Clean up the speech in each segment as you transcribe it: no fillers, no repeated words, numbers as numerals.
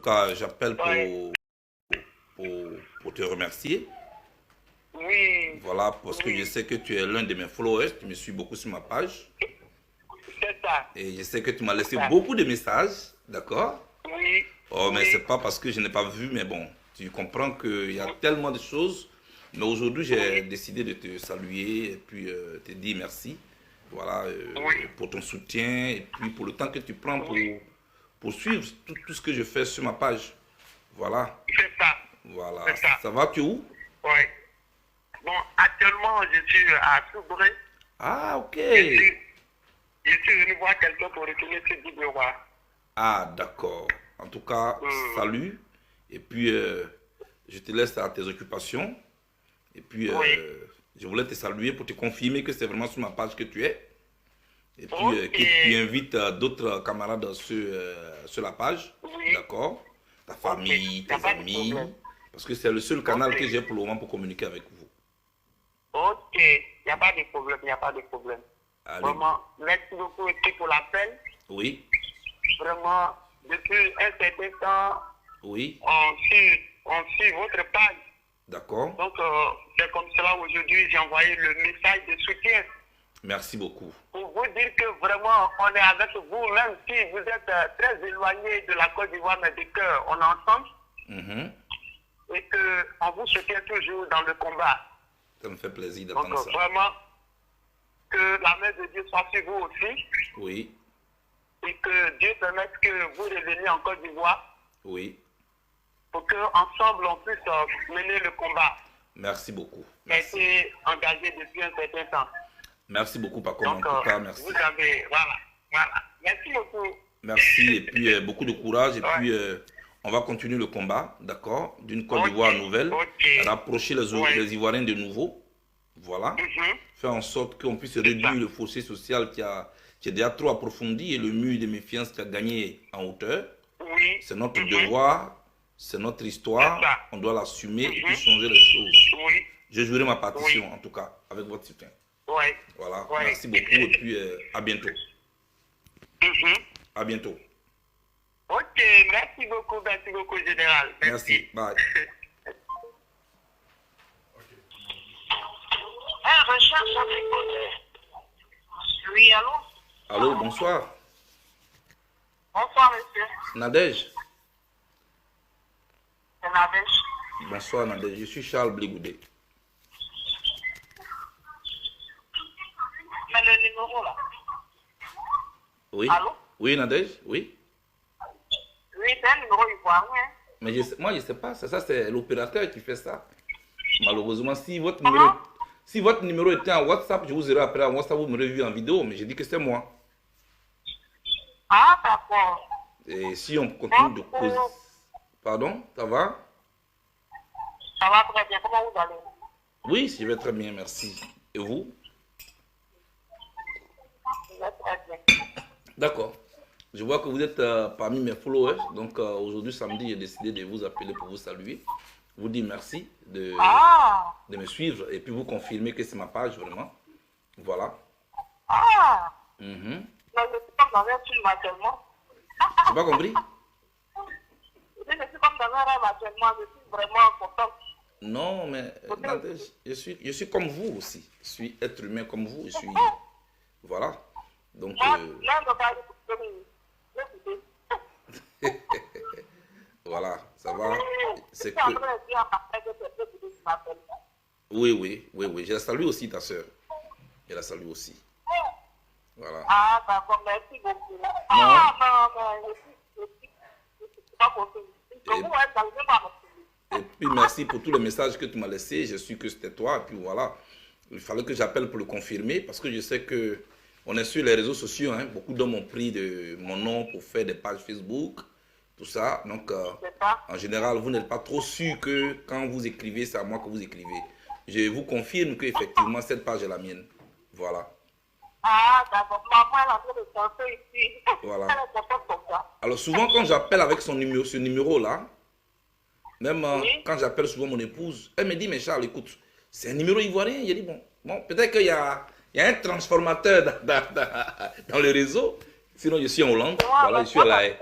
cas, j'appelle Ouais. pour te remercier. Oui, Voilà, parce que je oui, sais que tu es l'un de mes followers, tu me suis beaucoup sur ma page. c'est ça, Et je sais que tu m'as c'est laissé ça. beaucoup de messages, d'accord? Oui, Oh, mais c'est oui, pas parce que je n'ai pas vu, mais bon, tu comprends qu'il y a oui, tellement de choses. Mais aujourd'hui, j'ai oui, décidé de te saluer et puis te dire merci. Voilà, oui, pour ton soutien et puis pour le temps que tu prends oui, pour suivre tout ce que je fais sur ma page. Voilà, c'est ça, voilà. c'est ça. Ça va, tu es où? Oui. Bon, actuellement, je suis à Soubré. Ah, ok. Je suis, je suis venu voir quelqu'un pour retourner sur Dibewa. Ah, d'accord. En tout cas, salut. Et puis, je te laisse à tes occupations. Et puis, Oui. je voulais te saluer pour te confirmer que c'est vraiment sur ma page que tu es. Et puis, Ok. que tu invites d'autres camarades sur la page. Oui. D'accord? Ta Ok. Il famille, n'y a tes pas de problème. amis. Parce que c'est le seul canal que Ok. j'ai pour le moment pour communiquer avec vous. Ok. Il n'y a pas de problème. Il n'y a pas de problème. Allez. Vraiment, merci beaucoup aussi pour l'appel. Oui, Vraiment, depuis un certain temps, oui, on suit votre page. d'accord. Donc, c'est comme cela aujourd'hui, j'ai envoyé le message de soutien Merci beaucoup. pour vous dire que vraiment, on est avec vous, même si vous êtes très éloigné de la Côte d'Ivoire, mais de cœur, on est ensemble Mhm. et qu'on vous soutient toujours dans le combat. Ça me fait plaisir Donc, d'entendre ça. vraiment, que la main de Dieu soit sur vous aussi Oui, et que Dieu permette que vous reveniez en Côte d'Ivoire oui. pour qu'ensemble, on puisse mener le combat Merci beaucoup. qui a Merci. été engagé depuis un certain temps. Merci beaucoup, Paco. En Donc, tout cas, merci. vous avez, voilà, voilà. Merci beaucoup. Merci et puis beaucoup de courage. Et Ouais. puis, on va continuer le combat, d'accord? D'une Côte Ok, d'Ivoire nouvelle. ok. Rapprocher Ouais. les Ivoiriens de nouveau. Voilà. Mhm. Faire en sorte qu'on puisse ça. réduire le fossé social qui est déjà trop approfondi et le mur de méfiance qui a gagné en hauteur. Oui. C'est notre Mhm. devoir, c'est notre histoire. C'est ça. On doit l'assumer et puis Mhm. changer les choses. Oui. Je jouerai ma partition, en tout cas, avec votre soutien. Ouais. Voilà. Ouais. Merci beaucoup et puis à bientôt. Mhm. À bientôt. Ok, merci beaucoup, général. Merci. Bye. Un recherche agricole. Oui, allô? Allô, bonsoir. Bonsoir, monsieur. Nadège. C'est Nadège. Bonsoir Nadège. Je suis Charles Bligoudé. Mais le numéro là. Oui. Allô? Oui, Nadège. Oui. Oui, c'est un numéro ivoirien. Mais moi, je ne sais pas. Ça, c'est l'opérateur qui fait ça. Malheureusement, Comment? si votre numéro était en WhatsApp, je vous aurais appelé en WhatsApp, vous m'aurez vu en vidéo, mais j'ai dit que c'est moi. Ah, d'accord. Et si on continue de causer... Pardon, ça va? Ça va très bien. Comment vous allez? Oui, je vais très bien, merci. Et vous? Je vais très bien. D'accord. Je vois que vous êtes parmi mes followers. Donc aujourd'hui, samedi, j'ai décidé de vous appeler pour vous saluer. Vous dire merci Ah! de me suivre et puis vous confirmer que c'est ma page vraiment. Voilà. Ah! Mhm. Mais je suis comme dans un film actuellement. J'ai pas compris? Je suis comme dans un rêve actuellement. Je suis vraiment contente. Non, mais Nadège, je suis comme vous aussi. Je suis être humain comme vous. Je suis... Voilà. Donc... Là, on va parler pour voilà, ça va. C'est Je suis en que... train de dire à ma frère que c'est peu qui m'appelle. Oui. Je la salue aussi, ta soeur. Je la salue aussi. Voilà. Ah, d'accord, merci beaucoup. Ah, non, je suis pas possible. Je vous êtes dans le mal. Et puis merci pour tous les messages que tu m'as laissés. Je suis que c'était toi. Et puis voilà. Il fallait que j'appelle pour le confirmer parce que je sais que on est sur les réseaux sociaux. Hein. Beaucoup d'hommes ont pris mon nom pour faire des pages Facebook, tout ça. Donc, en général, vous n'êtes pas trop sûr que quand vous écrivez, c'est à moi que vous écrivez. Je vous confirme qu'effectivement, cette page est la mienne. Voilà. Ah, d'accord. Maman, elle est en train de chanter ici. Voilà. Elle est contente comme ça. Alors souvent, quand j'appelle avec ce numéro-là, même Oui. quand j'appelle souvent mon épouse, elle me dit, mais Charles, écoute, c'est un numéro ivoirien. J'ai dit, bon peut-être qu'il y a un transformateur dans le réseau. Sinon, je suis en Hollande. Voilà, je suis à la haie.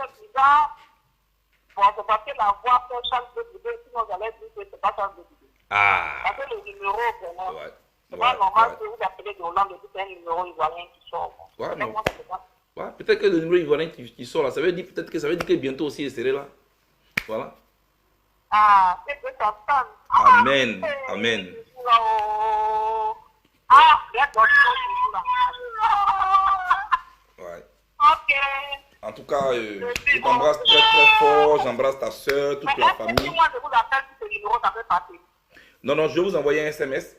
fois, c'est parce que la voix fait Charles de Goudé, sinon j'allais dire que c'est pas Charles de Goudé. Ah. Parce que le numéro, vraiment, Ouais. c'est pas normal que vous appelez de Hollande et que c'est un numéro ivoirien qui sort. Ouais, non. Moi, c'est pas. Ouais, peut-être que le numéro ivoirien qui sort là, ça veut dire peut-être que ça veut dire que bientôt aussi il serait là. Voilà. Ah, c'est que ça sonne. Amen. Amen. Ah, d'accord, là. Ouais. Ok. En tout cas, je t'embrasse très très fort. J'embrasse ta soeur, toute la famille. Si moi je vous appelle sur ce numéro, ça peut passer. Non, non, je vais vous envoyer un SMS.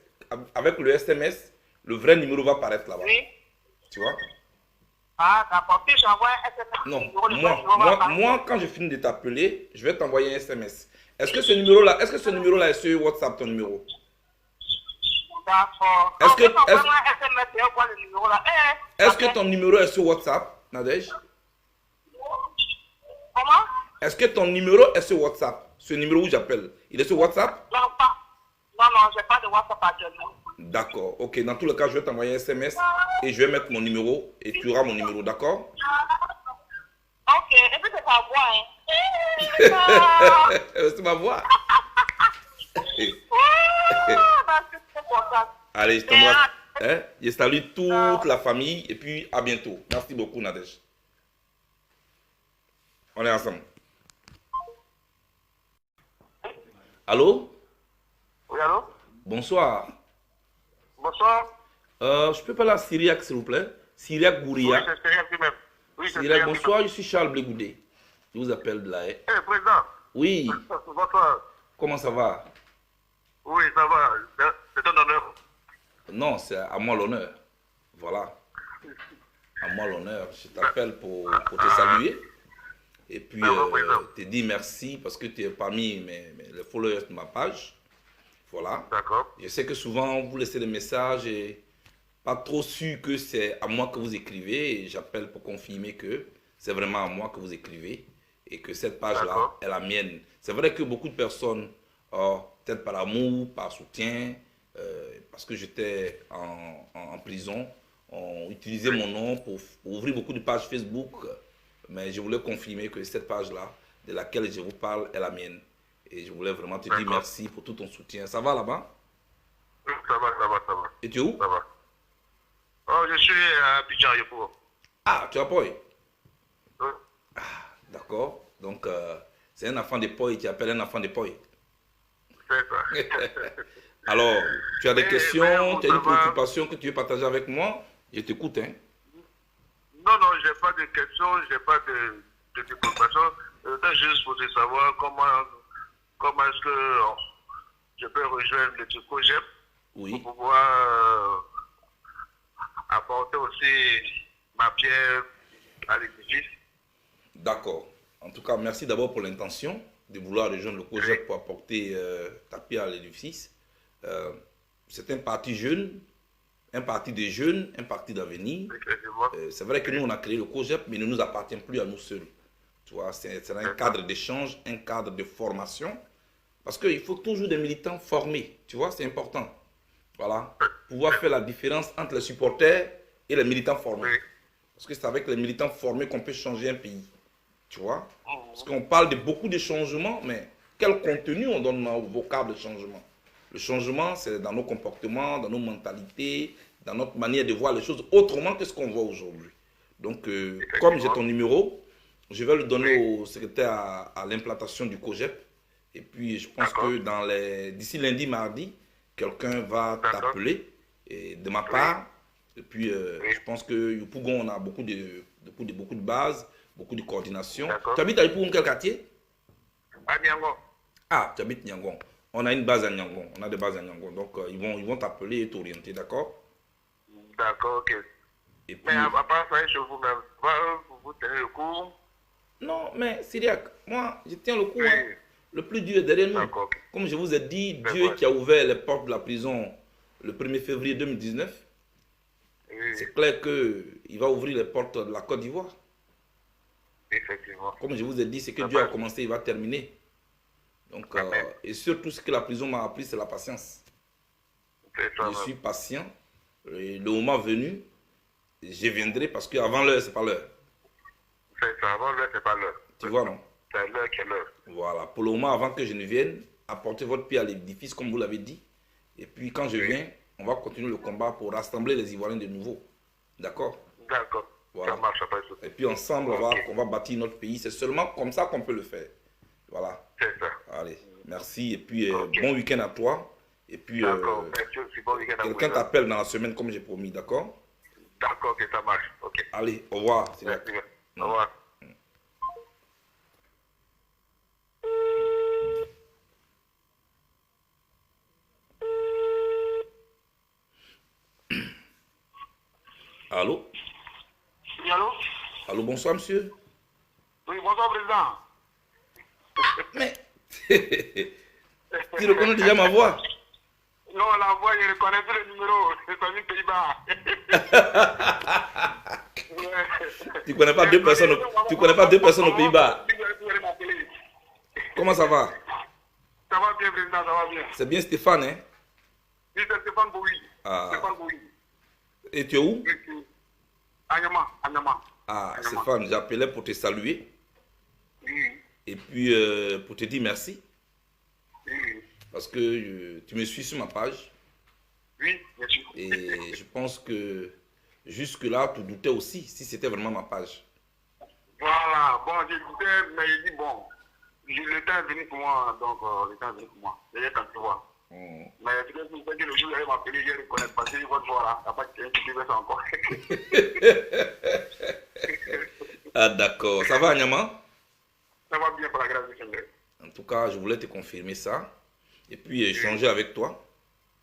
Avec le SMS, le vrai numéro va apparaître là-bas. Oui. Tu vois? Ah, d'accord. Si j'envoie un SMS, Non, numéro, le vrai numéro va apparaître. moi, quand je finis de t'appeler, je vais t'envoyer un SMS. Est-ce que ce numéro-là est sur WhatsApp, ton numéro? D'accord. Est-ce que- Envoie-moi un SMS et on voit le numéro là. Est-ce que ton numéro est sur WhatsApp, Nadège? Comment? Est-ce que ton numéro est sur WhatsApp? Ce numéro où j'appelle, il est sur WhatsApp? Non, pas. Non, non, j'ai pas de WhatsApp actuellement. D'accord, ok. Dans tous les cas, je vais t'envoyer un SMS et je vais mettre mon numéro et tu auras mon numéro, d'accord? Ok, et puis c'est ta voix, hein. C'est ma voix. C'est pour ça. Allez, je t'embrasse. Hein? Je salue toute la famille et puis à bientôt. Merci beaucoup, Nadège. On est ensemble. Allô? Oui, allô? Bonsoir. Bonsoir. Je peux parler à Syriac, s'il vous plaît? Syriac Oui, Gouria. c'est Syriac lui-même. Oui, c'est Syriac, Syriac bonsoir, je suis Charles Blégoudé. Je vous appelle de la haie. Eh, président. Oui, Bonsoir. comment ça va? Oui, ça va. C'est un honneur. Non, c'est à moi l'honneur. Voilà. À moi l'honneur. Je t'appelle pour te saluer. Et puis te dire merci parce que tu es parmi les followers de ma page. Voilà. D'accord. Je sais que souvent vous laissez des messages et pas trop sûr que c'est à moi que vous écrivez. Et j'appelle pour confirmer que c'est vraiment à moi que vous écrivez et que cette page-là est la mienne. C'est vrai que beaucoup de personnes, peut-être par amour, par soutien, parce que j'étais en prison, ont utilisé mon nom pour ouvrir beaucoup de pages Facebook. Mais je voulais confirmer que cette page-là, de laquelle je vous parle, est la mienne. Et je voulais vraiment te dire merci pour tout ton soutien. Ça va là-bas? Ça va, ça va, ça va. Et tu es où? Ça va. Oh, je suis à Abidjan, Yopougon. Ah, tu es à Poy? Oui. D'accord. Donc, c'est un enfant de Poy qui appelle un enfant de Poy. C'est ça. Alors, tu as des questions, tu as ça une va. préoccupation que tu veux partager avec moi? Je t'écoute, hein. Non, non, j'ai pas de questions, j'ai pas de préoccupation. Je voudrais juste pour savoir comment est-ce que je peux rejoindre le COGEP Oui. pour pouvoir apporter aussi ma pierre à l'édifice. D'accord. En tout cas, merci d'abord pour l'intention de vouloir rejoindre le COGEP pour apporter ta pierre à l'édifice. C'est un parti jeune, un parti des jeunes, un parti d'avenir. C'est vrai que nous, on a créé le COGEP, mais il ne nous appartient plus à nous seuls. Tu vois, c'est un cadre d'échange, un cadre de formation. Parce qu'il faut toujours des militants formés. Tu vois, c'est important. Voilà. Pouvoir faire la différence entre les supporters et les militants formés. Parce que c'est avec les militants formés qu'on peut changer un pays. Tu vois? Parce qu'on parle de beaucoup de changements, mais quel contenu on donne au vocable de changement? Le changement, c'est dans nos comportements, dans nos mentalités, dans notre manière de voir les choses autrement que ce qu'on voit aujourd'hui. Donc, comme j'ai ton numéro, je vais le donner au secrétaire à l'implantation du COGEP. Et puis, je pense que d'ici lundi, mardi, quelqu'un va t'appeler de ma part. Et puis, je pense que Yopougon, on a beaucoup de bases, beaucoup de coordination. Tu habites à Yopougon, quel quartier? À Niangon. Ah, tu habites Niangon. On a une base à Niangon. On a des bases à Niangon. Donc, ils vont t'appeler et t'orienter, d'accord? D'accord, ok. Et puis, Mais à part ça, je vous-même, vous tenez le coup. non, mais Syriac, moi, je tiens le coup. Hein. Le plus dur est derrière nous. Comme je vous ai dit, Dieu qui a ouvert les portes de la prison le 1er février 2019, c'est clair qu'il va ouvrir les portes de la Côte d'Ivoire. Effectivement. Comme je vous ai dit, c'est que Dieu a commencé, il va terminer. Donc, et surtout, ce que la prison m'a appris, c'est la patience. Je suis patient. Et le moment venu, je viendrai parce qu'avant l'heure, c'est pas l'heure. C'est ça, avant l'heure, c'est pas l'heure. Tu vois, non? c'est l'heure qui est l'heure. Voilà. Pour le moment, avant que je ne vienne, apportez votre pied à l'édifice, comme vous l'avez dit. Et puis, quand je viens, on va continuer le combat pour rassembler les Ivoiriens de nouveau. D'accord? D'accord. Voilà. Ça marche, pas de souci. Et puis, ensemble, Ok. on va bâtir notre pays. C'est seulement comme ça qu'on peut le faire. Voilà. C'est ça. Allez, merci. Et puis, Ok. bon week-end à toi. Et puis, D'accord. Merci aussi. Bon week-end à vous. quelqu'un t'appelle dans la semaine, comme j'ai promis. D'accord? D'accord, ok, ça marche. Ok. Allez, au revoir. Merci. Au revoir. Allô? Oui, allô? Allô, bonsoir, monsieur. Oui, bonsoir, président. Mais, tu reconnais déjà ma voix? Non, la voix, je reconnais plus le numéro. C'est connu Pays-Bas. Tu connais pas deux personnes, tu connais pas deux personnes aux Pays-Bas? Comment ça va? Ça va bien, président, ça va bien. C'est bien Stéphane, hein? Oui, c'est Stéphane Bouy. Ah. Stéphane Bouy. Et tu es où? Agnama, Agnama. Ah, Agnama. Stéphane, j'appelais pour te saluer Oui, et puis pour te dire merci oui, parce que tu me suis sur ma page oui, bien sûr. et je pense que jusque-là, tu doutais aussi si c'était vraiment ma page. Voilà, bon, j'écoutais, mais j'ai dit, bon, le temps est venu pour moi, donc le temps est venu pour moi. D'ailleurs, quand tu vois. Mais tu sais, que le jour où elle m'a appelé, je reconnais parce que votre voix là, il n'y a pas de quelqu'un qui fait ça encore. Ah d'accord, ça va Anyama? Ça va bien pour la grâce du Seigneur. En tout cas, je voulais te confirmer ça et puis échanger avec toi,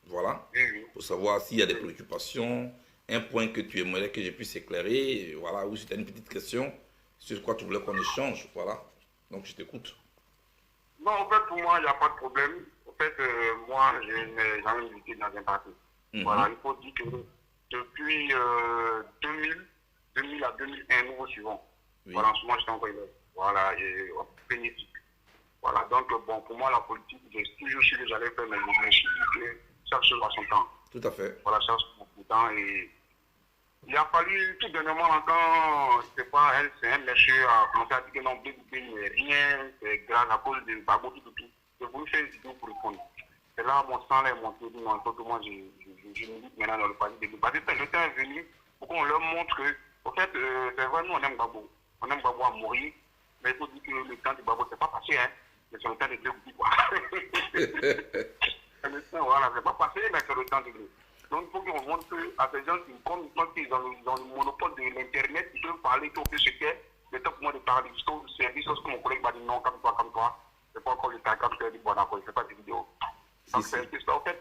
voilà, Oui, oui. pour savoir s'il y a des préoccupations, un point que tu aimerais que je puisse éclairer, voilà, ou si tu as une petite question sur quoi tu voulais qu'on échange, voilà. Donc je t'écoute. Non, en fait, pour moi, il n'y a pas de problème. En fait, moi, je n'ai jamais milité dans un parti. Voilà, il faut dire que depuis 2000 à 2001, nous suivons. Oui. Voilà, en ce moment, j'étais encore élève. Voilà, et bénéfique. Voilà, donc, bon, pour moi, la politique, j'ai toujours su que j'allais faire, mais je me suis dit que chaque chose a son temps. Tout à fait. Voilà, chaque chose a son temps. Et il a fallu, tout dernièrement, quand, je sais pas, c'est un monsieur a commencé à dire que non, BBB n'est rien, c'est grâce à cause de Babo, tout. Je voulais faire une vidéo pour répondre. C'est là, mon sang est monté, non, tout moi, je milite maintenant dans le parti de BBB. Parce que le temps est venu pour qu'on leur montre que, au fait, c'est vrai, nous, on aime Babo. On aime Babo à mourir, mais il faut dire que le temps de Babo, c'est pas passé, hein. Mais c'est le temps de BBB, quoi. Le temps, voilà, c'est pas passé, mais c'est le temps de BBB. Donc, il faut qu'on montre à ces gens qui, comme ils ont le monopole de l'Internet, ils peuvent parler tout ce qu'est. Le temps pour moi de parler du service, parce que mon collègue m'a dit non, comme toi. C'est pas encore le temps, comme tu as dit, bon, d'accord, il ne fait pas de vidéo. Donc, c'est ça. En fait,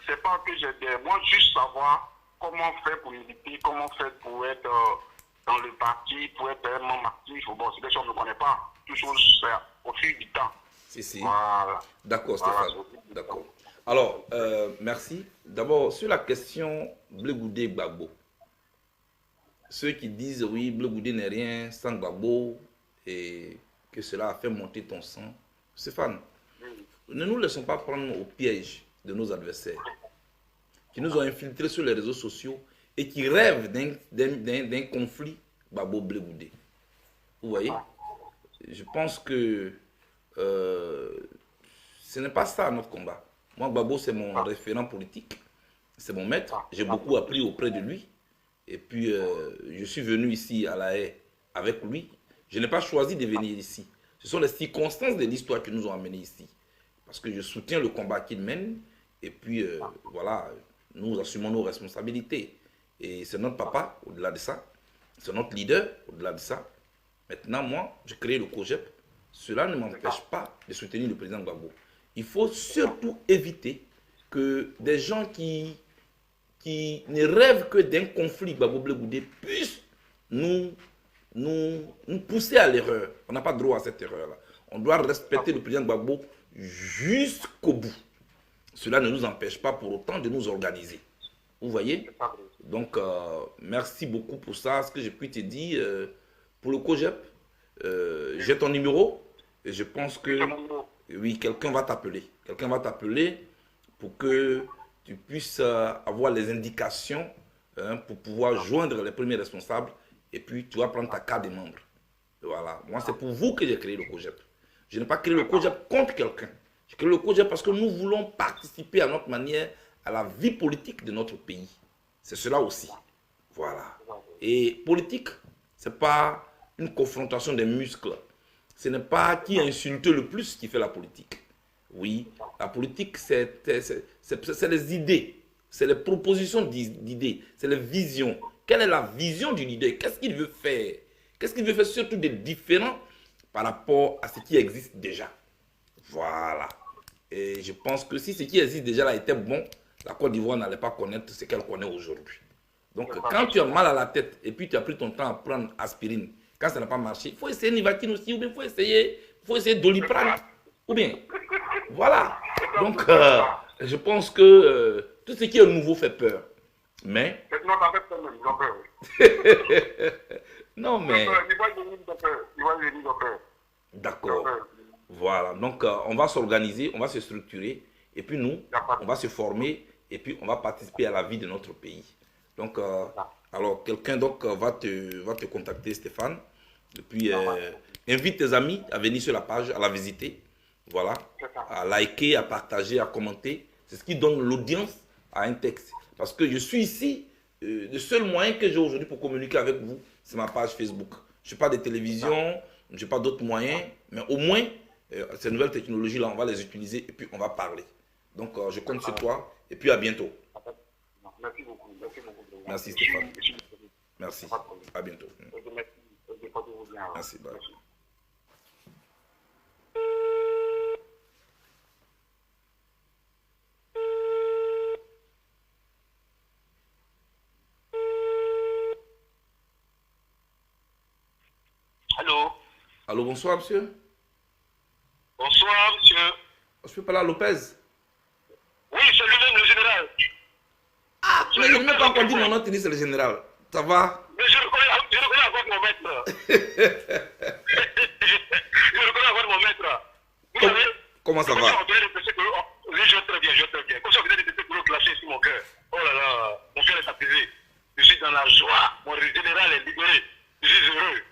c'est pas que j'ai des. Moi, juste savoir comment faire pour militer, comment faire pour être dans le parti, pour être un membre actif. Bon, c'est des choses qu'on ne connaît pas. Tout chose, c'est au fil du temps. Si. Voilà. D'accord, Voilà, Stéphane. D'accord. Alors, merci. D'abord, sur la question Blé Goudé Gbagbo. Ceux qui disent oui, Blé Goudé n'est rien sans Gbagbo et que cela a fait monter ton sang. Stéphane, ne nous laissons pas prendre au piège de nos adversaires qui nous ont infiltrés sur les réseaux sociaux et qui rêvent d'un conflit Gbagbo Blé Goudé. Vous voyez? Je pense que ce n'est pas ça notre combat. Moi, Gbagbo, c'est mon référent politique, c'est mon maître. J'ai beaucoup appris auprès de lui. Et puis, je suis venu ici à La Haye avec lui. Je n'ai pas choisi de venir ici. Ce sont les circonstances de l'histoire qui nous ont amenés ici. Parce que je soutiens le combat qu'il mène. Et puis, voilà, nous assumons nos responsabilités. Et c'est notre papa, au-delà de ça. C'est notre leader, au-delà de ça. Maintenant, moi, je crée le COGEP. Cela ne m'empêche pas de soutenir le président Gbagbo. Il faut surtout éviter que des gens qui ne rêvent que d'un conflit Gbagbo Blé Goudé puissent nous pousser à l'erreur. On n'a pas droit à cette erreur-là. On doit respecter le président Gbagbo jusqu'au bout. Cela ne nous empêche pas pour autant de nous organiser. Vous voyez? Donc, merci beaucoup pour ça. Ce que je puis te dire, pour le COGEP, j'ai ton numéro et je pense que oui, quelqu'un va t'appeler. Quelqu'un va t'appeler pour que tu puisses avoir les indications pour pouvoir joindre les premiers responsables et puis tu vas prendre ta carte de membre. Voilà. Moi, c'est pour vous que j'ai créé le COJEP. Je n'ai pas créé le COJEP contre quelqu'un. J'ai créé le COJEP parce que nous voulons participer à notre manière à la vie politique de notre pays. C'est cela aussi. Voilà. Et politique, ce n'est pas une confrontation des muscles. Ce n'est pas qui insulte le plus qui fait la politique. Oui, la politique, c'est les idées, c'est les propositions d'idées, c'est les visions. Quelle est la vision d'une idée? Qu'est-ce qu'il veut faire? Qu'est-ce qu'il veut faire surtout de différent par rapport à ce qui existe déjà? Voilà. Et je pense que si ce qui existe déjà là était bon, la Côte d'Ivoire n'allait pas connaître ce qu'elle connaît aujourd'hui. Donc, quand tu as mal à la tête et puis tu as pris ton temps à prendre aspirine, quand ça n'a pas marché, il faut essayer Nivatine aussi, ou bien il faut essayer Doliprane, ou bien, voilà. Donc, je pense que tout ce qui est nouveau fait peur. Mais... non, mais... D'accord. Voilà. Donc, on va s'organiser, on va se structurer, et puis nous, on va se former, et puis on va participer à la vie de notre pays. Donc, alors, quelqu'un va te contacter, Stéphane. Et puis, invite tes amis à venir sur la page, à la visiter. Voilà. À liker, à partager, à commenter. C'est ce qui donne l'audience à un texte. Parce que je suis ici, le seul moyen que j'ai aujourd'hui pour communiquer avec vous, c'est ma page Facebook. Je n'ai pas de télévision, je n'ai pas d'autres moyens, mais au moins, ces nouvelles technologies-là, on va les utiliser et puis on va parler. Donc, je compte sur toi et puis à bientôt. Merci beaucoup. Merci beaucoup. Merci Stéphane. Merci. À bientôt. Merci. Bye. Allô? Allô, bonsoir monsieur. Bonsoir monsieur. Je peux parler à Lopez? Oui, c'est lui-même le général. Ah, mais je ne m'ai pas encore dit mon nom, tu dis c'est le général. Ça va? Mais je reconnais encore mon maître. Je reconnais encore mon maître. Vous savez? Comment ça va? Oui, je vais très bien, je vais très bien. Comme ça, vous avez des petits glacés sur mon cœur. Oh là là, mon cœur est apaisé. Je suis dans la joie. Mon général est libéré. Je suis heureux.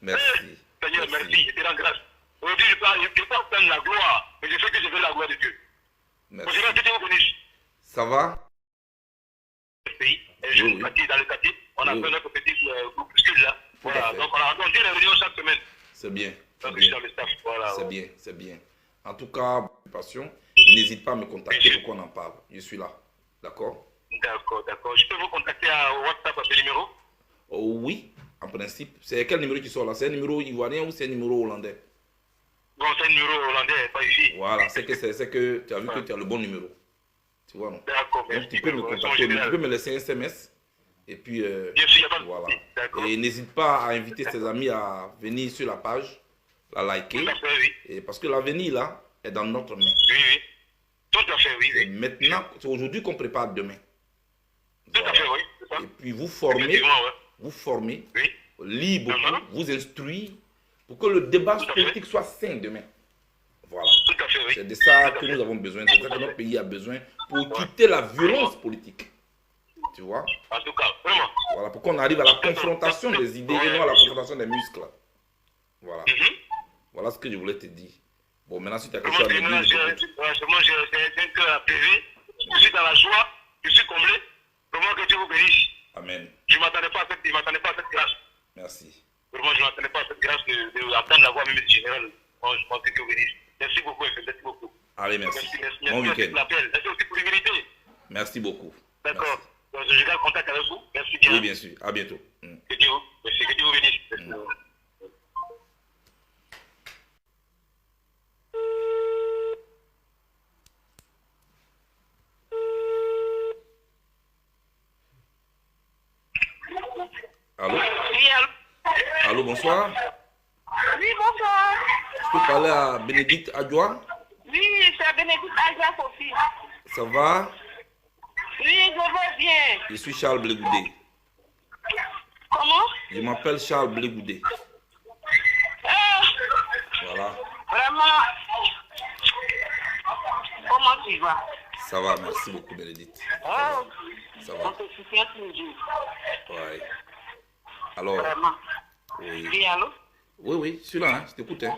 Merci. Seigneur, merci. Je te rends grâce. Aujourd'hui, je ne peux pas prendre la gloire, mais je sais que je veux la gloire de Dieu. Merci. Mon général, que Dieu vous bénisse. Ça va? Et je suis parti dans le quartier. On a fait notre petit groupuscule là. Voilà. Donc, on dit les réunions chaque semaine. C'est bien. Donc, je suis dans le staff. Voilà. C'est bien, c'est bien. En tout cas, passion, n'hésite pas à me contacter pour qu'on en parle. Je suis là. D'accord? D'accord, d'accord. Je peux vous contacter à WhatsApp à ce numéro? Oh, oui, en principe. C'est quel numéro qui sort là? C'est un numéro ivoirien ou c'est un numéro hollandais? Bon, c'est un numéro hollandais, pas ici. Voilà, c'est que tu as vu que tu as le bon numéro. Tu vois, non? D'accord, donc tu peux me contacter, tu peux me laisser un SMS. Et puis, bien sûr, voilà. Et n'hésite pas à inviter tes amis à venir sur la page, la liker. Tout à fait, oui. Et parce que l'avenir là est dans notre main. Oui, oui. Tout à fait, oui. Et maintenant, c'est aujourd'hui qu'on prépare demain. Tout à fait, oui. C'est ça. Et puis vous formez, oui. lire beaucoup, vous instruire pour que le débat politique soit sain demain. Voilà. Tout à fait, oui. C'est de ça que nous avons besoin, c'est de ça que notre pays a besoin pour quitter la violence politique. Tu vois? En tout cas, vraiment. Voilà, pour qu'on arrive à la confrontation des idées et non à la confrontation des muscles. Voilà. Voilà ce que je voulais te dire. Bon, maintenant, si tu as quelque chose à me dire... Moi, j'ai un cœur apaisé. Je suis dans la joie. Je suis comblé. Vraiment que Dieu vous bénisse. Amen. Je ne m'attendais pas à cette grâce. Merci. Vraiment, je ne m'attendais pas à cette grâce d'entendre la voix même du général. Bon, je pense que Dieu vous bénisse. Merci beaucoup, merci beaucoup. Allez, merci. Merci bon week-end. Merci aussi pour l'humilité. Merci beaucoup. D'accord. Je garde contact avec vous. Merci bien. Oui, bien sûr. À bientôt. Que Dieu vous bénisse. Allô? Oui, allô? Allô, bonsoir. Oui, bonsoir. Je peux parler à Bénédicte Adjoa? Oui, c'est Bénédicte Adjoa Sophie. Ça va? Oui, je vais bien. Je suis Charles Blégoudé. Comment? Je m'appelle Charles Blégoudé. Voilà. Vraiment. Comment tu vas? Ça va, merci beaucoup Bénédicte. Oh, ça va. On te soutient toujours. Ouais. Alors, Vraiment. oui. Oui, allô? Oui, oui, je suis là, hein, je t'écoute. Hein.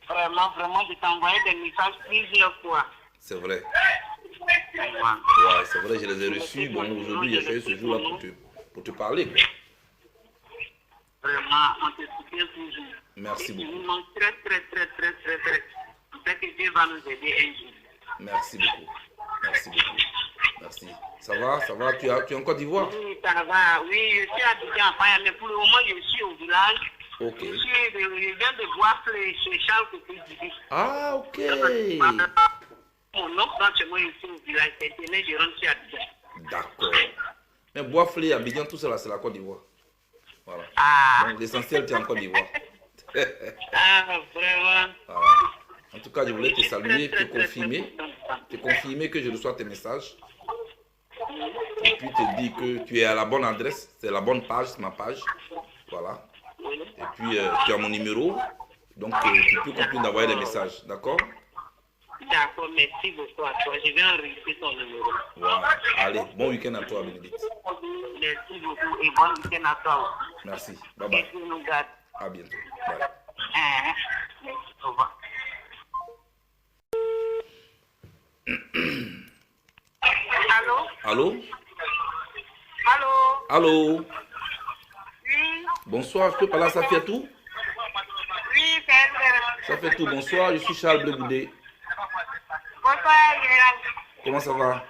Vraiment, vraiment, je t'ai envoyé des messages plusieurs fois. C'est vrai. Vraiment. Ouais, c'est vrai, je les ai reçus. Bon, aujourd'hui, j'ai choisi ce jour-là pour te parler. Vraiment, on te soutient toujours. Merci Et tu beaucoup. nous manques très. Peut-être que Dieu va nous aider un jour. Merci beaucoup. Merci beaucoup. Merci. Ça va, tu es en Côte d'Ivoire? Oui, ça va. Oui, je suis habité en Paya, mais pour le moment, je suis au village. Ok. Je viens de voir chez Charles Coupé. Ah, ok. Mon nom, quand moi, je suis au village, c'est Téné, je rentre sur Abidjan. D'accord. Mais Bois-Flé, Abidjan, tout cela, c'est la Côte d'Ivoire. Voilà. Ah. Donc, l'essentiel, tu es en Côte d'Ivoire. Ah, vraiment. Voilà. En tout cas, je voulais te saluer, te confirmer que je reçois tes messages. Et puis te dire que tu es à la bonne adresse, c'est la bonne page, c'est ma page. Voilà. Et puis, tu as mon numéro. Donc, tu peux continuer d'envoyer des messages. D'accord? D'accord, merci beaucoup à toi. Je vais enregistrer ton numéro. Voilà. Allez, bon week-end à toi, Bénédicte. Merci beaucoup et bon week-end à toi aussi. Merci. Bye bye. Dieu nous garde. À bientôt. Bye. Merci. Au revoir. Allô? Allô? Allô? Allô? Oui? Bonsoir, je peux parler à Safiatou? Oui, c'est elle. Safiatou, bonsoir, je suis Charles Blegoudé. Bonsoir, Général. Comment ça va?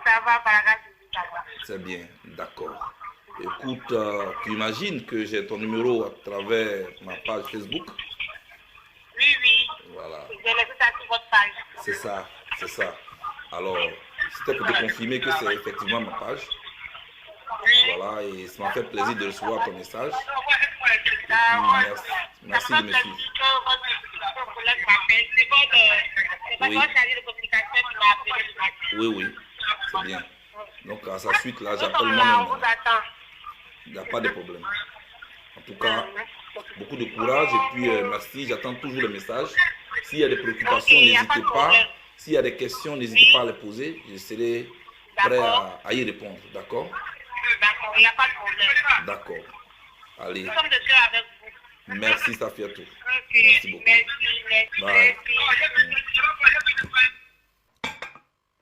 Ça va, par la ça va. C'est bien, d'accord. Écoute, tu imagines que j'ai ton numéro à travers ma page Facebook? Oui, oui. Voilà, Je l'ai vu ça sur votre page. c'est ça, c'est ça. Alors, c'était pour te confirmer que c'est effectivement ma page. Oui. Voilà, et ça m'a fait plaisir de recevoir ton message. Merci Ça de me fait suivre. plaisir que votre collègue m'appelle. C'est Oui. votre chargé de communication qui m'a appelé ce matin. Oui, oui, c'est bien. Donc, à sa suite, là, Nous j'appelle sommes là, on moi-même. vous attend. Il n'y a pas de problème. En tout cas, beaucoup de courage et puis merci, j'attends toujours le message. S'il y a des préoccupations, Ok, y a n'hésitez pas de pas. problème. S'il y a des questions, n'hésitez pas à les poser. Je serai prêt D'accord. à y répondre. D'accord? D'accord, il n'y a pas de problème. D'accord. Allez, Nous sommes de cœur avec vous. merci Safiatou. Ok, Merci beaucoup. merci. Bye.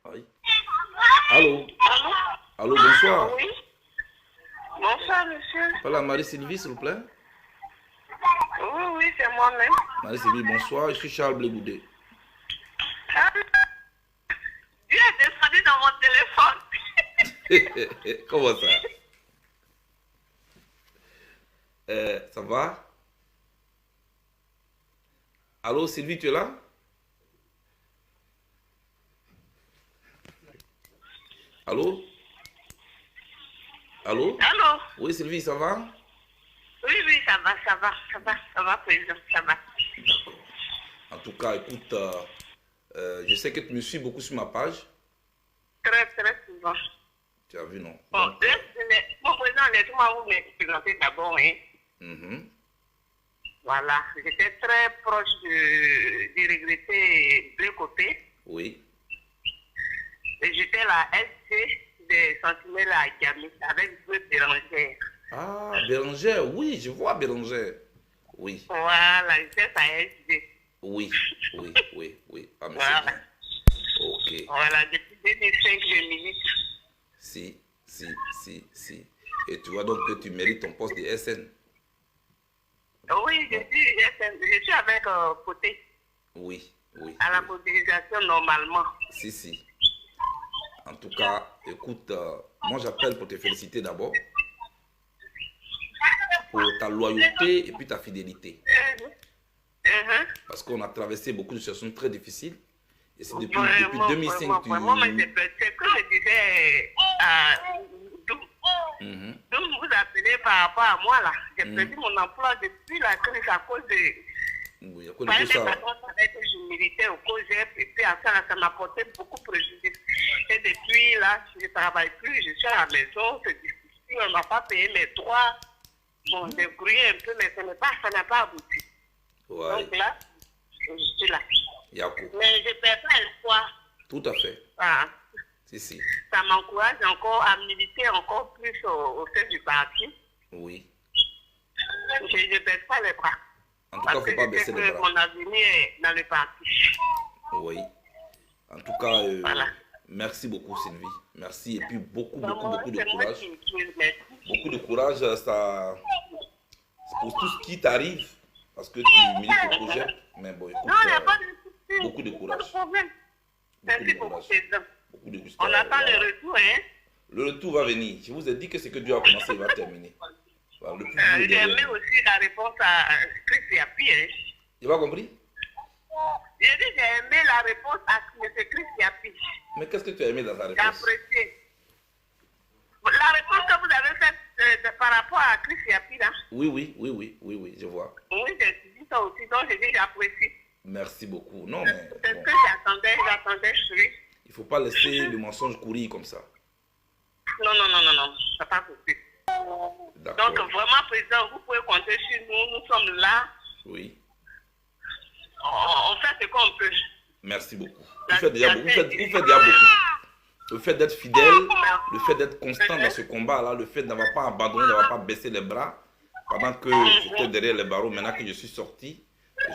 Aïe. Allô? Allô? Allô, bonsoir. Oui. Bonsoir, monsieur. Voilà, Marie-Sylvie, s'il vous plaît. Oui, oui, c'est moi-même. Marie-Sylvie, bonsoir. Je suis Charles Blegoudé. Ah, Dieu est descendu dans mon téléphone. Comment ça? Ça va? Allô, Sylvie, tu es là? Allô? Allô? Allô? Oui, Sylvie, ça va? Oui, oui, ça va, président, ça va. D'accord. En tout cas, écoute, je sais que tu me suis beaucoup sur ma page. Très, très souvent. Tu as vu, non? Bon, Donc, mon président, laissez-moi vous me présenter d'abord, hein. mhm. Voilà, j'étais très proche de regretter deux côtés. Oui. Et j'étais la SC des sentinelles à Djamé avec deux Bérangères. Ah, Bérangère, oui, je vois Bérangère. Oui, Voilà, j'étais sa SD. oui, oui, oui, oui. Ah, mais Voilà. c'est bien. Ok. Voilà, depuis 2005, je milite. Si. Et tu vois donc que tu mérites ton poste de SN. Oui, je suis avec Côté Oui, oui. à la oui. mobilisation normalement. Si. En tout cas, écoute, moi j'appelle pour te féliciter d'abord pour ta loyauté et puis ta fidélité. Parce qu'on a traversé beaucoup de situations très difficiles. Et c'est depuis 2005 que tu... Vraiment, mais c'est que je disais à Mhm. donc vous appelez par rapport à moi là. J'ai perdu mon emploi depuis la crise à cause de... Oui, à cause de tout ça. Que je militais au COGEP et puis à ça m'a porté beaucoup de préjudice. Et depuis là, je ne travaille plus, je suis à la maison, c'est difficile, on ne m'a pas payé mes droits. Bon, j'ai brouillé un peu, mais ça n'a pas abouti. Ouais. Donc là, je suis là. Yako. Mais je ne perds pas espoir. Tout à fait. Ah, Si. ça m'encourage encore à militer encore plus au sein du parti. Oui. Je ne baisse pas les bras. En tout cas, il ne faut pas baisser les bras. Mon avenir est dans le parti. Oui. En tout cas, Voilà. merci beaucoup, Sylvie. Merci. Et puis, beaucoup de C'est moi courage. qui me merci. Beaucoup de courage, ça, pour tout ce qui t'arrive, parce que tu milites au projet. Mais bon, écoute, Non, il n'y a pas de souci. beaucoup de courage. Pas de problème. Merci beaucoup, président. Beaucoup de courage. On attend le retour, hein. Le retour va venir. Je vous ai dit que ce que Dieu a commencé, il va terminer. Voilà, le plus dur J'ai derrière. aimé aussi la réponse à Chris Yapi, hein. Tu n'as pas compris? J'ai dit j'ai aimé la réponse à M. Chris Yapi. Mais qu'est-ce que tu as aimé dans ta J'ai réponse? apprécié. La réponse que vous avez faite par rapport à Chris Yapi, là. Oui, je vois. Oui, j'ai dit ça aussi, donc j'ai dit j'apprécie. Merci beaucoup. Non, mais C'est ce bon, que j'attendais sur lui. il ne faut pas laisser le mensonge courir comme ça. Non, c'est pas possible. Donc D'accord. vraiment, président, vous pouvez compter sur nous, nous sommes là, Oui. on fait ce qu'on peut. Merci beaucoup. Vous faites déjà beaucoup. Le fait d'être fidèle, le fait d'être constant dans ce combat-là, le fait d'avoir pas abandonné, d'avoir pas baissé les bras, pendant que j'étais derrière les barreaux, maintenant que je suis sorti,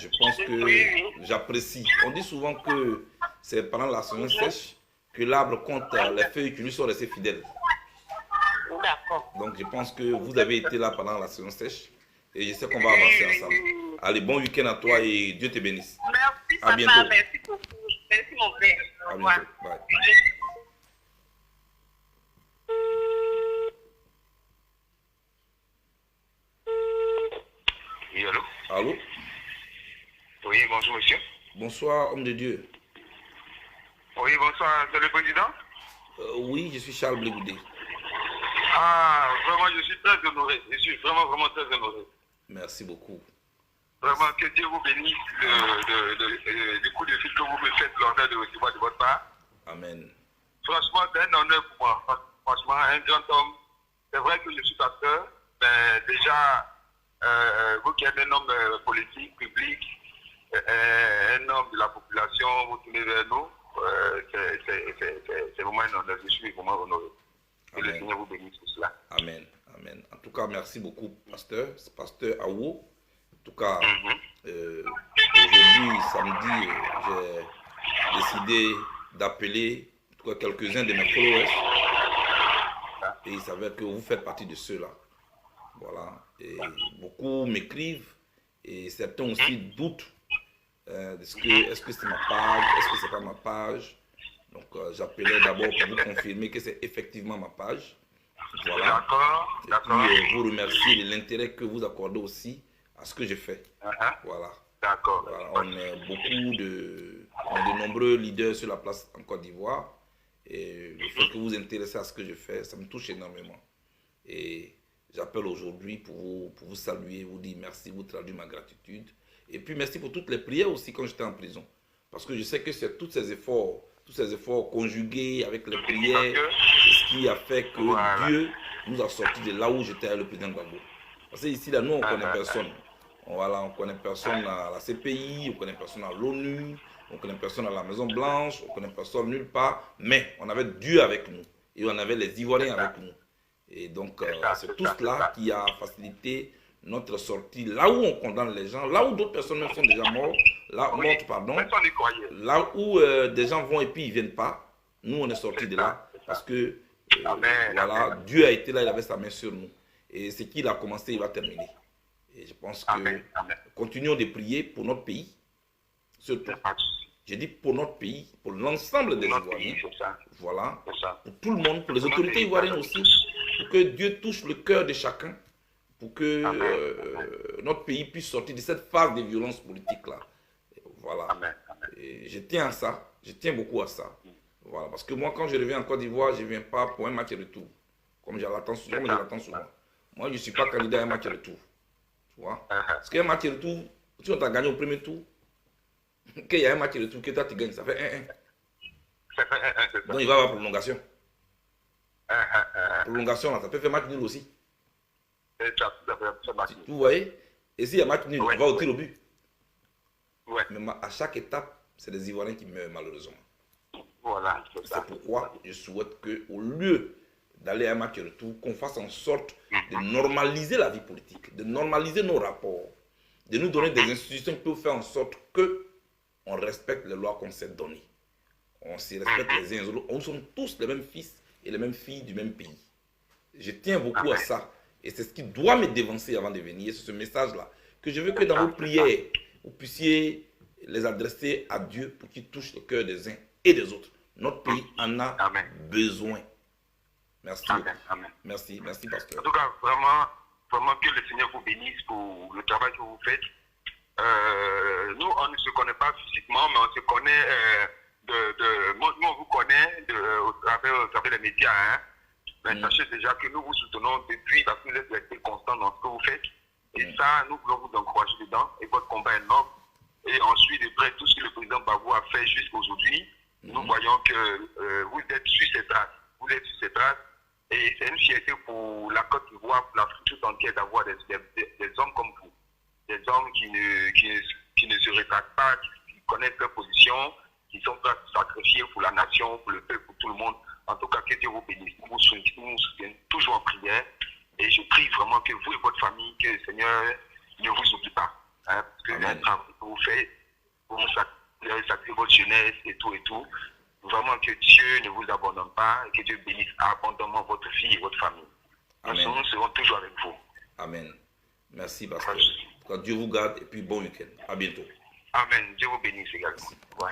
je pense que j'apprécie. On dit souvent que c'est pendant la saison sèche que l'arbre compte les feuilles qui lui sont restées fidèles. D'accord. Donc je pense que vous avez été là pendant la saison sèche et je sais qu'on va avancer ensemble. Allez, bon week-end à toi et Dieu te bénisse. Merci, À papa, bientôt. merci beaucoup. Merci, mon père. Au À revoir. bientôt. Bye. Oui, allô? Allô? Oui, bonjour, monsieur. Bonsoir, homme de Dieu. Oui, bonsoir, c'est le président? Oui, je suis Charles Blégoudé. Ah, vraiment, je suis très honoré. Je suis vraiment très honoré. Merci beaucoup. Vraiment, que Dieu vous bénisse du coup de fil que vous me faites l'honneur de recevoir de votre part. Amen. Franchement, c'est un honneur pour moi. Franchement, un grand homme. C'est vrai que je suis pasteur, mais déjà, vous qui êtes un homme politique, public, un homme de la population, vous tournez vers nous. C'est vraiment un honneur. Je suis vraiment honoré. Que le Amen. Seigneur vous bénisse pour cela. Amen. Amen. En tout cas, merci beaucoup, pasteur. C'est pasteur Awo. En tout cas, aujourd'hui, samedi, j'ai décidé d'appeler en tout cas quelques-uns de mes followers. Et il s'avère que vous faites partie de ceux-là. Voilà. Et beaucoup m'écrivent et certains aussi doutent. Est-ce que c'est ma page? Est-ce que c'est pas ma page? Donc j'appelais d'abord pour vous confirmer que c'est effectivement ma page. Voilà. D'accord, Et d'accord. puis vous remercier de l'intérêt que vous accordez aussi à ce que je fais. Voilà. D'accord. Voilà. On est de nombreux leaders sur la place en Côte d'Ivoire. Et le fait que vous vous intéressez à ce que je fais, ça me touche énormément. Et j'appelle aujourd'hui pour vous saluer, vous dire merci, vous traduire ma gratitude. Et puis merci pour toutes les prières aussi quand j'étais en prison. Parce que je sais que c'est tous ces efforts conjugués avec les prières, c'est ce qui a fait que Dieu nous a sortis de là où j'étais avec le président Gbagbo. Parce que ici, là, nous, on ne connaît personne. Voilà, on ne connaît personne à la CPI, on ne connaît personne à l'ONU, on ne connaît personne à la Maison Blanche, on ne connaît personne nulle part. Mais on avait Dieu avec nous et on avait les Ivoiriens avec nous. Et donc, c'est tout cela qui a facilité notre sortie. Là où on condamne les gens, là où d'autres personnes même sont déjà mortes, là où des gens vont et puis ils ne viennent pas, nous, on est sortis de là parce que voilà, Dieu a été là, il avait sa main sur nous. Et ce qu'il a commencé, il va terminer. Et je pense que continuons de prier pour notre pays, surtout. J'ai dit pour notre pays, pour l'ensemble des Ivoiriens. Voilà. Pour tout le monde, pour les autorités ivoiriennes aussi. Pour que Dieu touche le cœur de chacun. Pour que notre pays puisse sortir de cette phase de violence politique-là. Voilà. Et je tiens à ça. Je tiens beaucoup à ça. Voilà. Parce que moi, quand je reviens en Côte d'Ivoire, je ne viens pas pour un match retour. Comme je l'attends souvent. Moi, je ne suis pas candidat à un match retour. Tu vois? Parce qu'un match retour, si on t'a gagné au premier tour, qu'il y a un match retour que toi tu gagnes, ça fait 1-1. Donc il va y avoir prolongation. Prolongation, là, ça peut faire match nul aussi. Vous voyez? Et s'il y a match nul, on va au tir au but. Mais à chaque étape, c'est les Ivoiriens qui meurent malheureusement. Voilà, c'est pourquoi je souhaite qu'au lieu d'aller à un match retour, qu'on fasse en sorte de normaliser la vie politique, de normaliser nos rapports, de nous donner des institutions qui peuvent faire en sorte que on respecte les lois qu'on s'est données. On s'y respecte les uns les autres. On sommes tous les mêmes fils et les mêmes filles du même pays. Je tiens beaucoup à ça. Et c'est ce qui doit me dévancer avant de venir. C'est ce message-là que je veux que dans vos prières, vous puissiez les adresser à Dieu pour qu'il touche le cœur des uns et des autres. Notre pays en a besoin. Merci. Amen. Merci, pasteur. En tout cas, vraiment que le Seigneur vous bénisse pour le travail que vous faites. Nous, on ne se connaît pas physiquement, mais on se connaît moi, on vous connaît au travers des médias. Hein. Mais sachez déjà que nous vous soutenons depuis parce que vous êtes resté constant dans ce que vous faites. Et ça, nous voulons vous encourager dedans. Et votre combat est noble. Et ensuite, de près, tout ce que le président Babou a fait jusqu'aujourd'hui, nous voyons que vous êtes sur ces traces. Vous êtes sur ces traces. Et c'est une fierté pour la Côte d'Ivoire, pour l'Afrique tout entière, d'avoir des hommes comme vous. Des hommes qui ne se rétractent pas, qui connaissent leur position, qui sont prêts à se sacrifier pour la nation, pour le peuple, pour tout le monde. En tout cas, que Dieu vous bénisse. Nous vous soutenons toujours en prière. Et je prie vraiment que vous et votre famille, que le Seigneur ne vous oublie pas. Hein, parce que le travail que vous faites, vous sacrez votre jeunesse et tout et tout. Vraiment que Dieu ne vous abandonne pas et que Dieu bénisse abondamment votre vie et votre famille. Nous serons toujours avec vous. Amen. Merci, pasteur. Que Dieu vous garde et puis bon week-end. À bientôt. Amen. Dieu vous bénisse également. Ouais.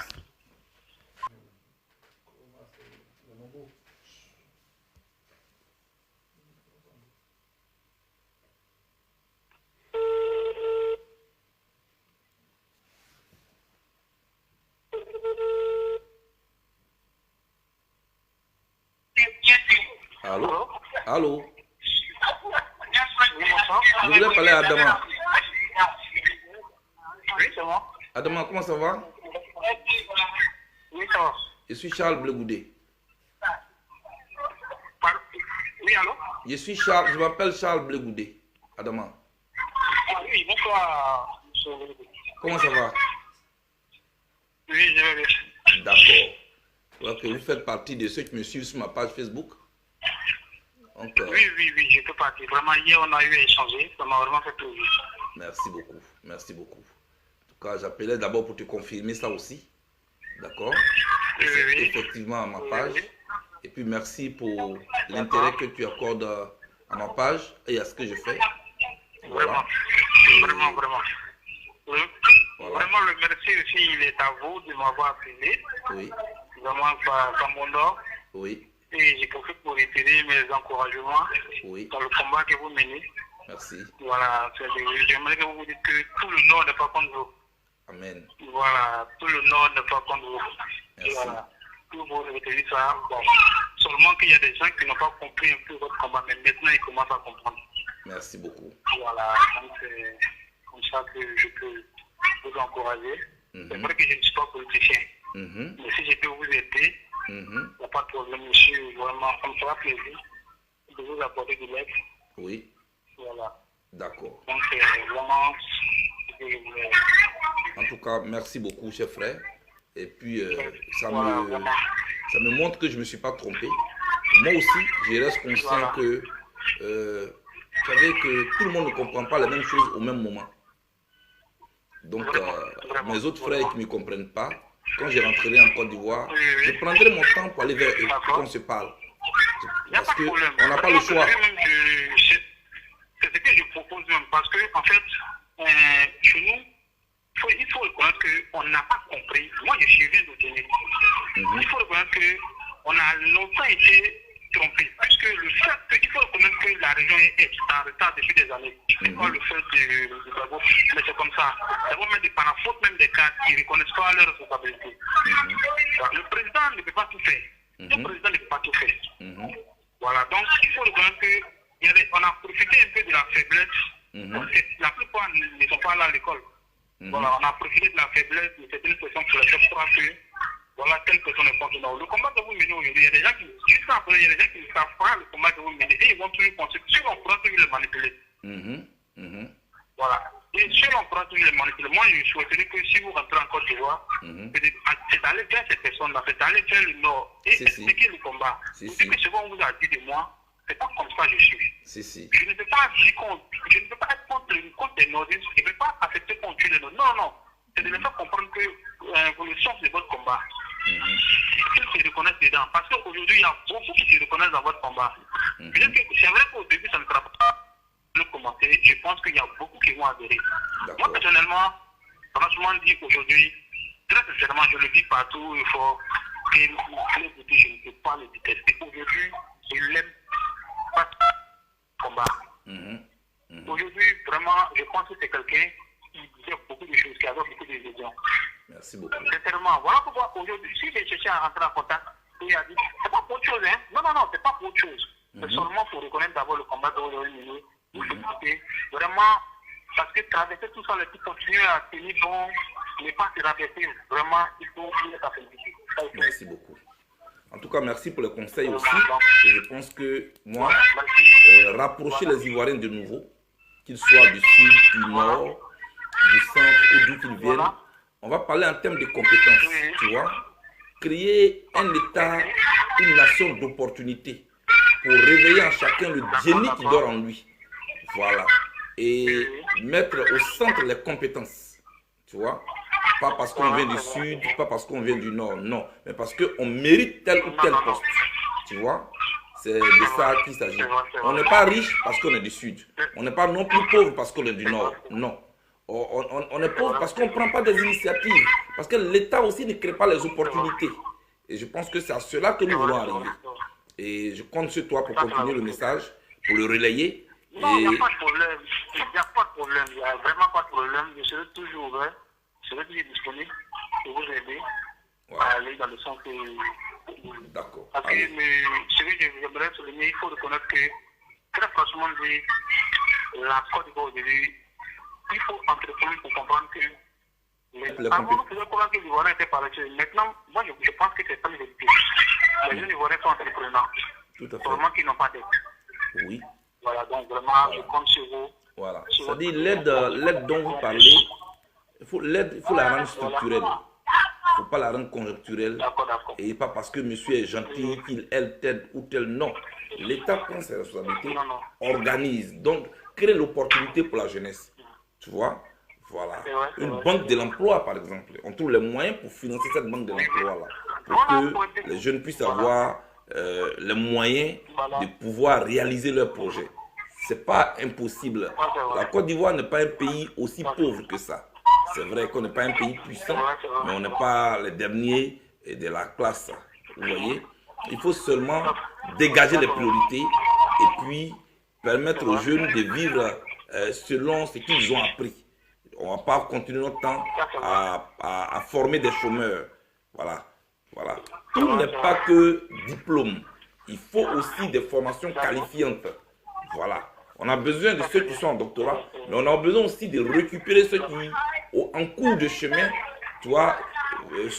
Allô? Allô? Je voulais parler à Adama. Oui, c'est bon. Adama, comment ça va? Oui, ça va. Je suis Charles Blegoudé. Oui, allô? Je m'appelle Charles Blegoudé. Adama. Oui, bonsoir. Comment ça va? Oui, je vais bien. D'accord. Je vois que vous faites partie de ceux qui me suivent sur ma page Facebook. Donc, oui, je peux partir. Vraiment, hier, on a eu à échanger. Ça m'a vraiment fait plaisir. Merci beaucoup. Merci beaucoup. En tout cas, j'appelais d'abord pour te confirmer ça aussi. D'accord? Oui. Effectivement à ma page. Et puis, merci pour l'intérêt que tu accordes à ma page et à ce que je fais. Voilà. Vraiment. Oui. Voilà. Vraiment, le merci aussi, il est à vous de m'avoir appelé. Oui. Vraiment, par mon nom. Oui. Et j'ai profité pour retirer mes encouragements dans le combat que vous menez. Merci. Voilà, j'aimerais que vous vous dites que tout le Nord n'est pas contre vous. Amen. Voilà, tout le Nord n'est pas contre vous. Merci. Voilà, tout vous retenez ça. Bon. Seulement qu'il y a des gens qui n'ont pas compris un peu votre combat, mais maintenant ils commencent à comprendre. Merci beaucoup. Voilà, donc c'est comme ça que je peux vous encourager. C'est vrai que je ne suis pas politicien. Mais si je peux vous aider, il n'y a pas de problème, monsieur. Vraiment, ça me fera plaisir de vous apporter de l'aide. Oui. Voilà. D'accord. Donc, vraiment, en tout cas, merci beaucoup, cher frère. Et puis, ça me montre que je ne me suis pas trompé. Moi aussi, je reste conscient que, vous savez que tout le monde ne comprend pas les mêmes choses au même moment. Donc, mes autres frères qui ne me comprennent pas, quand je rentrerai en Côte d'Ivoire, je prendrai mon temps pour aller vers eux, pour qu'on se parle. Parce qu'on n'a pas le choix. C'est ce que je propose même, parce que, en fait, chez nous, il faut reconnaître qu'on n'a pas compris. Moi, je suis vieux de tenir. Il faut reconnaître qu'on a longtemps été trompé. Puisque le fait qu'il faut reconnaître que la région est en retard depuis des années. C'est pas le fait de Babou, mais c'est comme ça. D'abord, même par la faute même des cas, ils ne reconnaissent pas leurs responsabilités. Le président ne peut pas tout faire. Le président ne peut pas tout faire. Voilà, donc il faut reconnaître qu'on a profité un peu de la faiblesse. Parce que la plupart ne sont pas là à l'école. Voilà, on a profité de la faiblesse de certaines personnes pour les croire que voilà, telle personne est contre nous. Le combat que vous menez aujourd'hui, il y a des gens qui, jusqu'à après, il y a des gens qui ne savent pas le combat que vous menez et ils vont toujours penser que si on pourra toujours les manipuler. Voilà. Et si on pourra toujours les manipuler, moi je souhaiterais que si vous rentrez en Côte d'Ivoire, c'est d'aller vers ces personnes-là, c'est d'aller vers le Nord et expliquer le combat. Vous dites que ce qu'on vous a dit de moi, C'est pas comme ça que je suis. Si. Je ne peux pas dire je ne peux pas être contre les nordistes, je ne peux pas accepter qu'on tue les nordistes. Non, non. C'est de leur faire comprendre que le sens de votre combat. Ils se reconnaissent dedans. Parce qu'aujourd'hui, il y a beaucoup qui se reconnaissent dans votre combat. C'est vrai qu'au début, ça ne sera pas le commenter. Je pense qu'il y a beaucoup qui vont adhérer. Moi, personnellement, franchement dit aujourd'hui, très sincèrement, je le dis partout, il faut que je ne peux pas le détester. Aujourd'hui, je l'aime pas combat. Aujourd'hui, vraiment, je pense que c'est quelqu'un qui disait beaucoup de choses, qui avait beaucoup de visions. Merci beaucoup. Sincèrement, voilà pourquoi aujourd'hui, si j'ai cherché à rentrer en contact, il a dit, c'est pas pour autre chose, hein. Non, c'est pas pour autre chose. C'est seulement pour reconnaître d'abord le combat de l'Orient. Vraiment, parce que traverser tout ça, les petits continuer à tenir bon, ne pas se rabaisser. Vraiment, il faut être à féliciter. Merci beaucoup. En tout cas, merci pour le conseil aussi. Et je pense que moi, rapprocher les Ivoiriens de nouveau, qu'ils soient du sud, du nord, du centre ou d'où qu'ils viennent, on va parler en termes de compétences, tu vois. Créer un État, une nation d'opportunités pour réveiller en chacun le génie qui dort en lui. Voilà. Et mettre au centre les compétences, tu vois. Pas parce qu'on vient du sud, pas parce qu'on vient du nord, non. Mais parce qu'on mérite tel ou tel poste, tu vois. C'est de ça qu'il s'agit. On n'est pas riche parce qu'on est du sud. On n'est pas non plus pauvre parce qu'on est du nord, non. On est pauvre parce qu'on ne prend pas des initiatives. Parce que l'État aussi ne crée pas les opportunités. Et je pense que c'est à cela que nous voulons arriver. Et je compte sur toi pour continuer le message, pour le relayer. Non, il n'y a pas de problème. Il n'y a pas de problème. Il n'y a vraiment pas de problème. Je serai toujours ouvert. Je serai toujours disponible pour vous aider à aller dans le sens que... D'accord. Parce que ce que j'aimerais souligner, il faut reconnaître que, très franchement, la Côte d'Ivoire aujourd'hui, il faut entreprendre pour comprendre que avant, nous faisions croire que les Ivoiriens étaient paresseux. Maintenant, moi, je pense que c'est pas une vérité. Les jeunes Ivoiriens sont entrepreneurs. Tout à fait. Seulement qu'ils n'ont pas d'aide. Oui. Voilà, donc vraiment, je compte sur vous. Voilà. C'est-à-dire, l'aide dont vous parlez, il faut la rendre structurelle. Il ne faut pas la rendre conjoncturelle. Et pas parce que monsieur est gentil, qu'il, elle, tel ou tel. Non. L'État prend ses responsabilités, organise. Donc, crée l'opportunité pour la jeunesse. Tu vois? Voilà. Une banque de l'emploi, par exemple. On trouve les moyens pour financer cette banque de l'emploi-là. Pour que les jeunes puissent avoir les moyens de pouvoir réaliser leurs projets. Ce n'est pas impossible. La Côte d'Ivoire n'est pas un pays aussi pauvre que ça. C'est vrai qu'on n'est pas un pays puissant, mais on n'est pas les derniers de la classe. Vous voyez? Il faut seulement dégager les priorités et puis permettre aux jeunes de vivre selon ce qu'ils ont appris. On ne va pas continuer notre temps à former des chômeurs. Voilà. Tout n'est pas que diplôme. Il faut aussi des formations qualifiantes. Voilà. On a besoin de ceux qui sont en doctorat, mais on a besoin aussi de récupérer ceux qui, en cours de chemin, tu vois,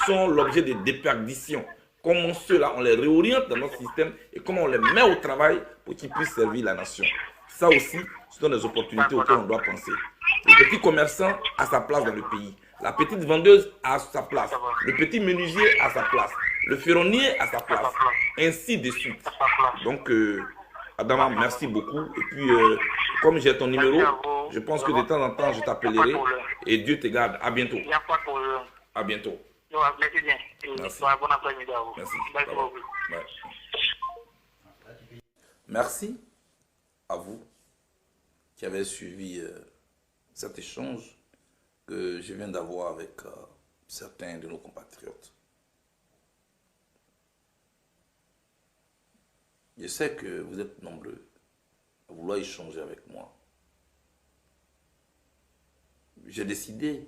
sont l'objet de déperditions. Comment ceux-là, on les réoriente dans notre système et comment on les met au travail pour qu'ils puissent servir la nation. Ça aussi, ce sont des opportunités auxquelles on doit penser. Le petit commerçant a sa place dans le pays. La petite vendeuse a sa place. Le petit menuisier a sa place. Le ferronnier a sa place. Ainsi de suite. Donc, Adama, merci beaucoup. Et puis, comme j'ai ton numéro, je pense que de temps en temps, je t'appellerai. Et Dieu te garde. À bientôt. Il n'y a pas de problème. À bientôt. Merci bien. Merci. Bon après-midi à vous. Merci. Bye. Merci à vous qui avez suivi cet échange que je viens d'avoir avec certains de nos compatriotes. Je sais que vous êtes nombreux à vouloir échanger avec moi. J'ai décidé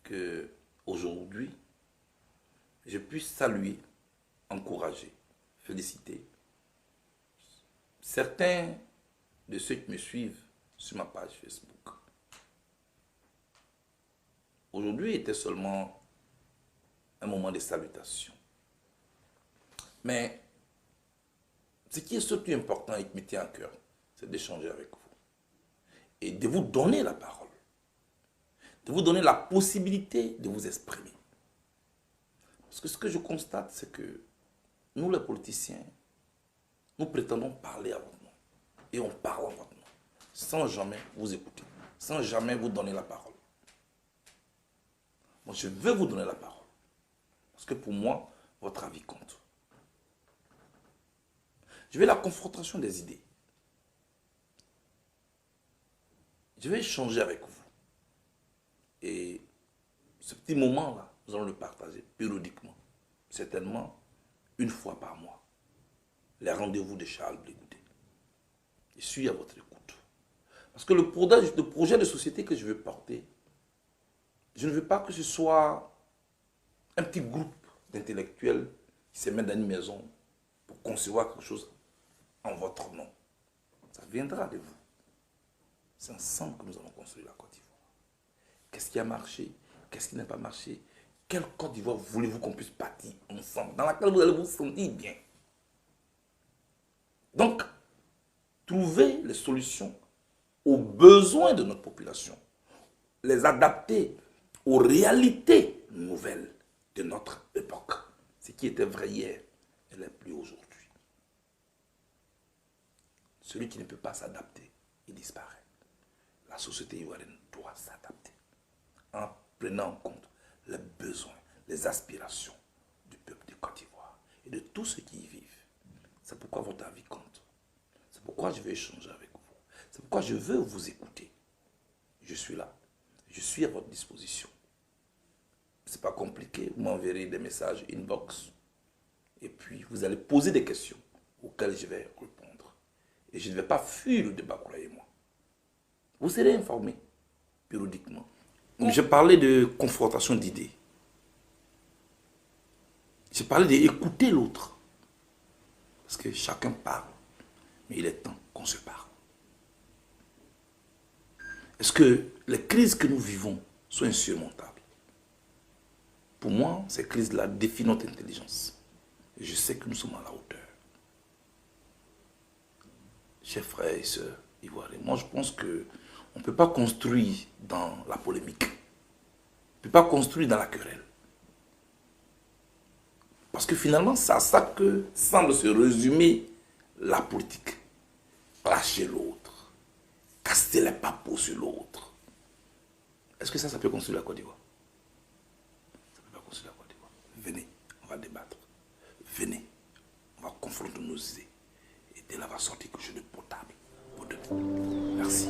que aujourd'hui, je puisse saluer, encourager, féliciter certains de ceux qui me suivent sur ma page Facebook. Aujourd'hui était seulement un moment de salutation. Mais ce qui est surtout important et qui me tient à cœur, c'est d'échanger avec vous. Et de vous donner la parole. De vous donner la possibilité de vous exprimer. Parce que ce que je constate, c'est que nous les politiciens, Nous prétendons parler à votre nom. Et on parle en votre nom. Sans jamais vous écouter. Sans jamais vous donner la parole. Moi, je veux vous donner la parole. Parce que pour moi, votre avis compte. Je veux la confrontation des idées. Je vais échanger avec vous. Et ce petit moment-là, nous allons le partager périodiquement. Certainement, une fois par mois. Les rendez-vous de Charles Blé Goudé. Je suis à votre écoute. Parce que le projet de société que je veux porter, je ne veux pas que ce soit un petit groupe d'intellectuels qui se mettent dans une maison pour concevoir quelque chose en votre nom. Ça viendra de vous. C'est ensemble que nous allons construire la Côte d'Ivoire. Qu'est-ce qui a marché? Qu'est-ce qui n'a pas marché? Quelle Côte d'Ivoire voulez-vous qu'on puisse bâtir ensemble, dans laquelle vous allez vous sentir bien? Donc, trouver les solutions aux besoins de notre population, les adapter aux réalités nouvelles de notre époque. Ce qui était vrai hier ne l'est plus aujourd'hui. Celui qui ne peut pas s'adapter, il disparaît. La société ivoirienne doit s'adapter en prenant en compte les besoins, les aspirations du peuple de Côte d'Ivoire et de tous ceux qui y vivent. C'est pourquoi votre avis compte. C'est pourquoi je vais échanger avec vous. C'est pourquoi je veux vous écouter. Je suis là. Je suis à votre disposition. C'est pas compliqué. Vous m'enverrez des messages inbox. Et puis, vous allez poser des questions auxquelles je vais répondre. Et je ne vais pas fuir le débat, croyez-moi. Vous serez informé périodiquement. Je parlais de confrontation d'idées. Je parlais d'écouter l'autre. Parce que chacun parle. Mais il est temps qu'on se parle. Est-ce que les crises que nous vivons sont insurmontables? Pour moi, ces crises-là défient notre intelligence. Et je sais que nous sommes à la hauteur. Chers frères et sœurs ivoiriens, moi je pense qu'on ne peut pas construire dans la polémique. On ne peut pas construire dans la querelle. Parce que finalement, c'est à ça que semble se résumer la politique. Clasher l'autre. Casser les papos sur l'autre. Est-ce que ça peut construire la Côte d'Ivoire? Ça ne peut pas construire la Côte d'Ivoire. Venez, on va débattre. Venez, on va confronter nos idées. Et dès là, va sortir quelque chose de potable pour demain. Merci.